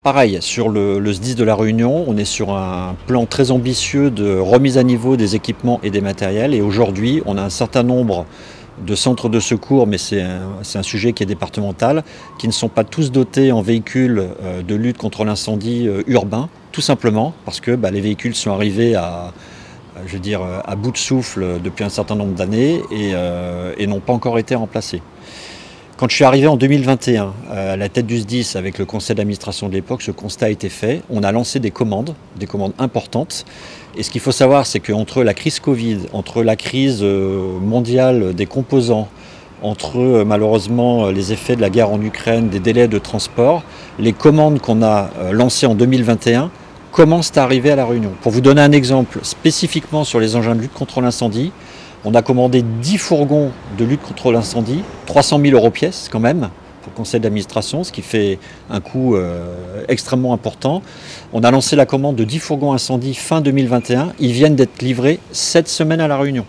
Pareil, sur le SDIS de La Réunion, on est sur un plan très ambitieux de remise à niveau des équipements et des matériels. Et aujourd'hui, on a un certain nombre de centres de secours, mais c'est un sujet qui est départemental, qui ne sont pas tous dotés en véhicules de lutte contre l'incendie urbain, tout simplement parce que les véhicules sont arrivés à bout de souffle depuis un certain nombre d'années et n'ont pas encore été remplacés. Quand je suis arrivé en 2021 à la tête du SDIS avec le conseil d'administration de l'époque, ce constat a été fait. On a lancé des commandes importantes. Et ce qu'il faut savoir, c'est qu'entre la crise Covid, entre la crise mondiale des composants, entre malheureusement les effets de la guerre en Ukraine, des délais de transport, les commandes qu'on a lancées en 2021 commencent à arriver à La Réunion. Pour vous donner un exemple spécifiquement sur les engins de lutte contre l'incendie, on a commandé 10 fourgons de lutte contre l'incendie, 300 000 € pièce quand même, pour le conseil d'administration, ce qui fait un coût extrêmement important. On a lancé la commande de 10 fourgons incendie fin 2021. Ils viennent d'être livrés 7 semaines à La Réunion.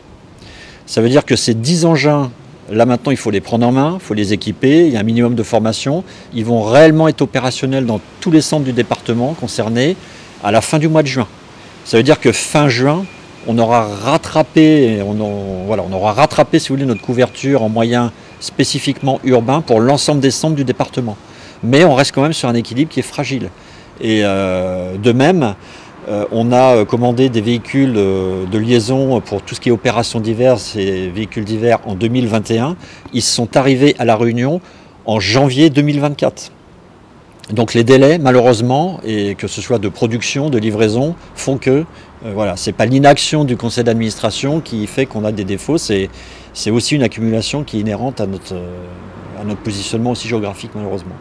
Ça veut dire que ces 10 engins, là maintenant il faut les prendre en main, il faut les équiper, il y a un minimum de formation. Ils vont réellement être opérationnels dans tous les centres du département concernés à la fin du mois de juin. Ça veut dire que fin juin, on aura rattrapé, si vous voulez, notre couverture en moyens spécifiquement urbains pour l'ensemble des centres du département. Mais on reste quand même sur un équilibre qui est fragile. Et de même, on a commandé des véhicules de liaison pour tout ce qui est opérations diverses et véhicules divers en 2021. Ils sont arrivés à La Réunion en janvier 2024. Donc les délais, malheureusement, et que ce soit de production, de livraison, font que c'est pas l'inaction du conseil d'administration qui fait qu'on a des défauts, c'est aussi une accumulation qui est inhérente à notre positionnement aussi géographique, malheureusement.